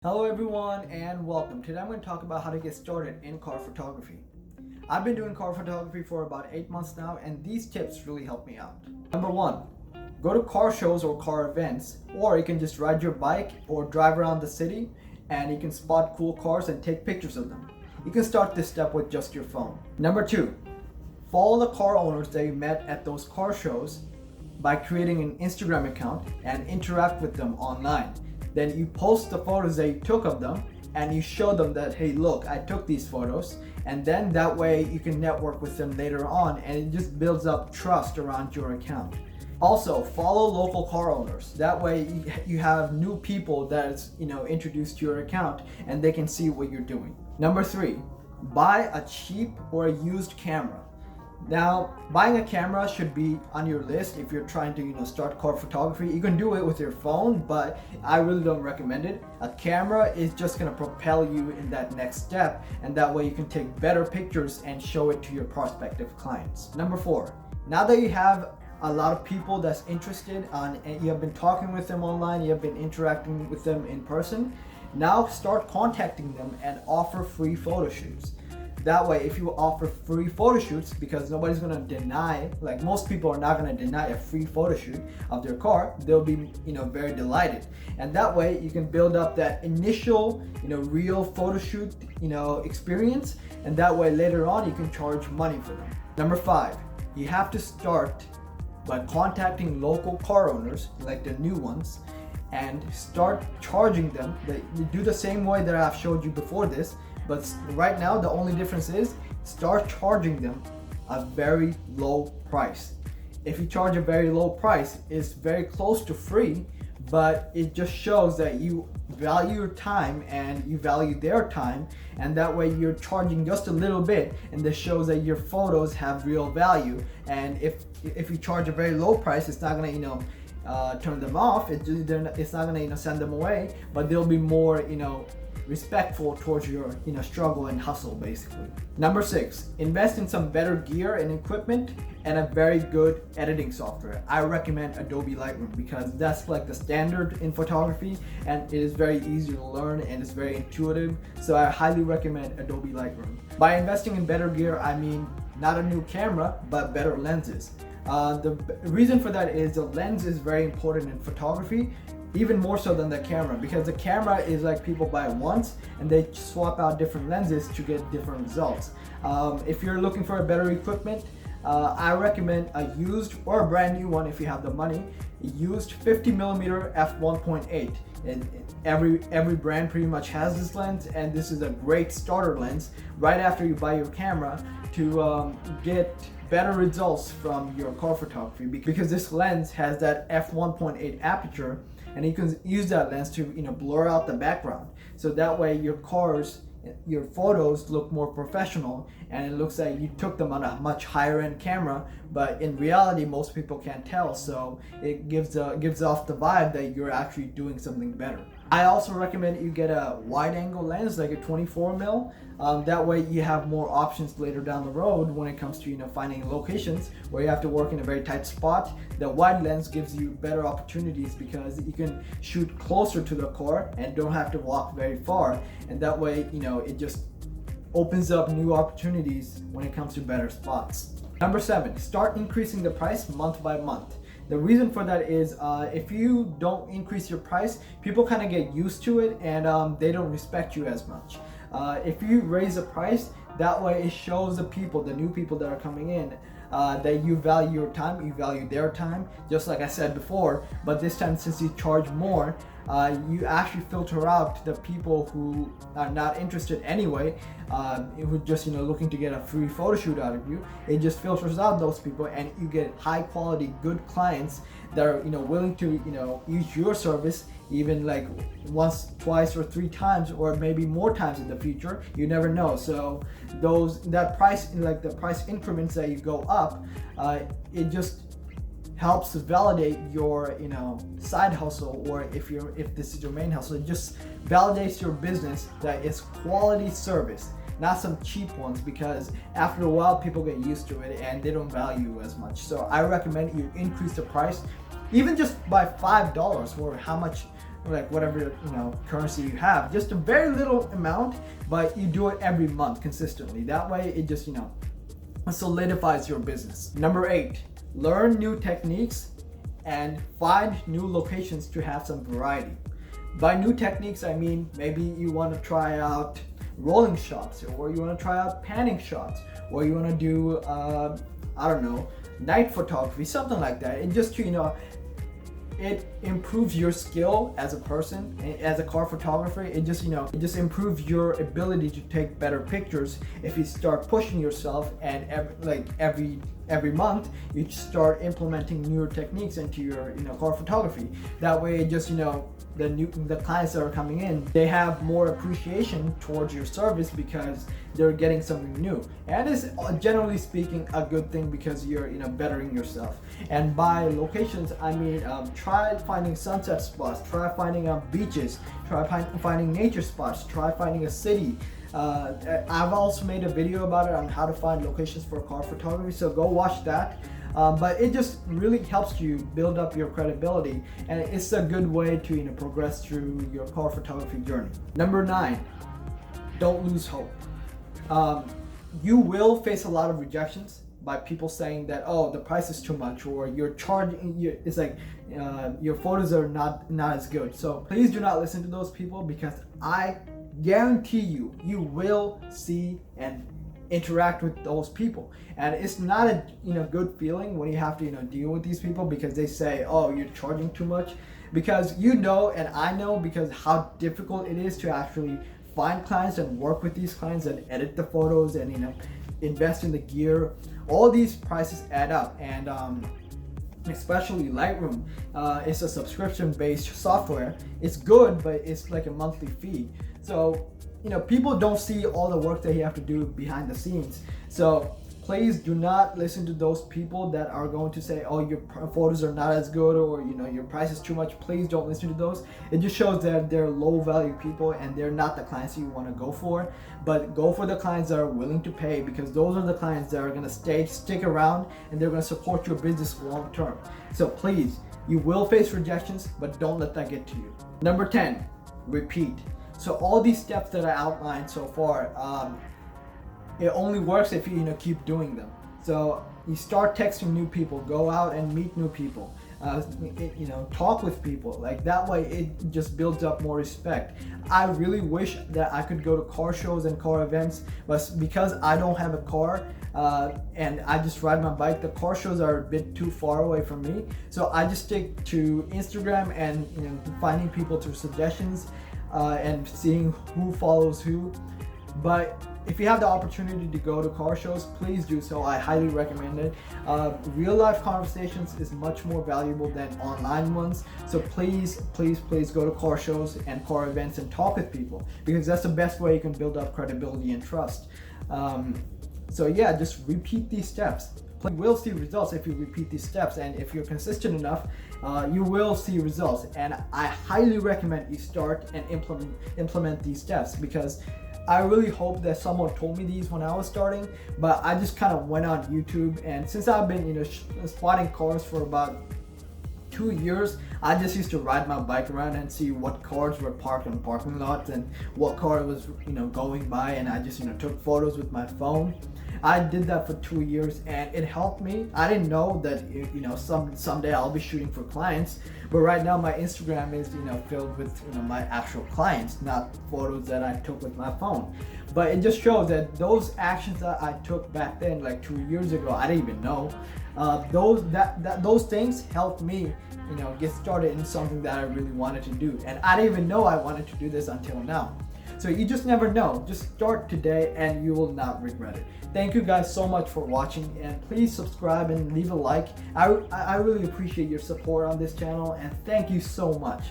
Hello everyone and welcome. Today I'm going to talk about how to get started in car photography. I've been doing car photography for about 8 months now and these tips really help me out. Number 1, go to car shows or car events, or you can just ride your bike or drive around the city and you can spot cool cars and take pictures of them. You can start this step with just your phone. Number 2, follow the car owners that you met at those car shows by creating an Instagram account and interact with them online. Then you post the photos that you took of them and you show them that, hey, look, I took these photos. And then that way you can network with them later on and it just builds up trust around your account. Also, follow local car owners. That way you have new people that's introduced to your account and they can see what you're doing. Number 3, buy a cheap or a used camera. Now, buying a camera should be on your list if you're trying to start car photography. You can do it with your phone, but I really don't recommend it. A camera is just going to propel you in that next step, and that way you can take better pictures and show it to your prospective clients. Number 4, now that you have a lot of people that's interested and you have been talking with them online, you have been interacting with them in person, now start contacting them and offer free photo shoots. That way, if you offer free photo shoots, because nobody's gonna deny, like most people are not gonna deny a free photo shoot of their car, they'll be, very delighted. And that way, you can build up that initial, real photo shoot, experience. And that way, later on, you can charge money for them. Number 5, you have to start by contacting local car owners, like the new ones, and start charging them. You do the same way that I've showed you before this. But right now, the only difference is start charging them a very low price. If you charge a very low price, it's very close to free, but it just shows that you value your time and you value their time, and that way you're charging just a little bit, and this shows that your photos have real value. And if you charge a very low price, it's not gonna turn them off. It's not gonna send them away, but they'll be more respectful towards your struggle and hustle basically. Number 6, invest in some better gear and equipment and a very good editing software. I recommend Adobe Lightroom because that's like the standard in photography, and it is very easy to learn and it's very intuitive. So I highly recommend Adobe Lightroom. By investing in better gear, I mean not a new camera, but better lenses. The reason for that is the lens is very important in photography, even more so than the camera, because the camera is like people buy it once and they swap out different lenses to get different results. If you're looking for a better equipment, I recommend a used or a brand new one if you have the money. Used 50mm f1.8. And every brand pretty much has this lens, and this is a great starter lens right after you buy your camera to get better results from your car photography, because this lens has that f1.8 aperture, and you can use that lens to blur out the background, so that way your photos look more professional and it looks like you took them on a much higher end camera, but in reality most people can't tell, so it gives off the vibe that you're actually doing something better. I also recommend you get a wide angle lens like a 24mm. That way you have more options later down the road when it comes to finding locations where you have to work in a very tight spot. The wide lens gives you better opportunities because you can shoot closer to the car and don't have to walk very far, and that way it just opens up new opportunities when it comes to better spots. Number 7, start increasing the price month by month. The reason for that is if you don't increase your price, people kind of get used to it and they don't respect you as much. If you raise the price, that way it shows the new people that are coming in, that you value your time, you value their time, just like I said before. But this time, since you charge more, you actually filter out the people who are not interested anyway, who just looking to get a free photo shoot out of you. It just filters out those people, and you get high quality, good clients that are willing to use your service even like once, twice, or 3 times, or maybe more times in the future. You never know. So the price increments that you go up, it just helps validate your side hustle, or if this is your main hustle, it just validates your business that it's quality service, not some cheap ones, because after a while people get used to it and they don't value you as much. So I recommend you increase the price even just by $5 for how much like whatever currency you have, just a very little amount, but you do it every month consistently. That way it just solidifies your business. Number 8, learn new techniques and find new locations to have some variety. By new techniques, I mean maybe you want to try out rolling shots, or you want to try out panning shots, or you want to do I don't know, night photography, something like that. And just to it improves your skill as a person, as a car photographer. It just it just improves your ability to take better pictures if you start pushing yourself, and every month you start implementing newer techniques into your car photography. That way it just the clients that are coming in, they have more appreciation towards your service because they're getting something new, and it's generally speaking a good thing because you're bettering yourself. And by locations, I mean try finding sunset spots, try finding beaches, try finding nature spots, try finding a city. I've also made a video about it on how to find locations for car photography, so go watch that. But it just really helps you build up your credibility, and it's a good way to progress through your car photography journey. Number 9, don't lose hope. You will face a lot of rejections by people saying that, oh, the price is too much, or you're charging, it's like your photos are not as good. So please do not listen to those people, because I guarantee you will see and interact with those people, and it's not a good feeling when you have to deal with these people because they say, oh, you're charging too much, because and I know, because how difficult it is to actually find clients and work with these clients and edit the photos and invest in the gear. All these prices add up, and especially Lightroom, it's a subscription-based software. It's good, but it's like a monthly fee. So people don't see all the work that you have to do behind the scenes. So please do not listen to those people that are going to say, oh, your photos are not as good, or your price is too much. Please don't listen to those. It just shows that they're low value people, and they're not the clients you want to go for. But go for the clients that are willing to pay, because those are the clients that are going to stick around, and they're going to support your business long term. So please, you will face rejections, but don't let that get to you. Number 10, repeat. So all these steps that I outlined so far, it only works if you keep doing them. So you start texting new people, go out and meet new people, talk with people. Like that way, it just builds up more respect. I really wish that I could go to car shows and car events, but because I don't have a car and I just ride my bike, the car shows are a bit too far away from me. So I just stick to Instagram and finding people through suggestions. And seeing who follows who. But if you have the opportunity to go to car shows, please do so. I highly recommend it. Real life conversations is much more valuable than online ones. So please go to car shows and car events and talk with people, because that's the best way you can build up credibility and trust. So yeah, just repeat these steps. You will see results if you repeat these steps, and if you're consistent enough, you will see results. And I highly recommend you start and implement these steps, because I really hope that someone told me these when I was starting, but I just kind of went on YouTube, and since I've been spotting cars for about 2 years, I just used to ride my bike around and see what cars were parked in parking lots and what car was going by, and I just took photos with my phone. I did that for 2 years, and it helped me. I didn't know that someday I'll be shooting for clients, but right now my Instagram is filled with my actual clients, not photos that I took with my phone. But it just shows that those actions that I took back then, like 2 years ago, I didn't even know. Those things helped me get started in something that I really wanted to do, and I didn't even know I wanted to do this until now. So you just never know. Just start today and you will not regret it. Thank you guys so much for watching, and please subscribe and leave a like. I really appreciate your support on this channel, and thank you so much.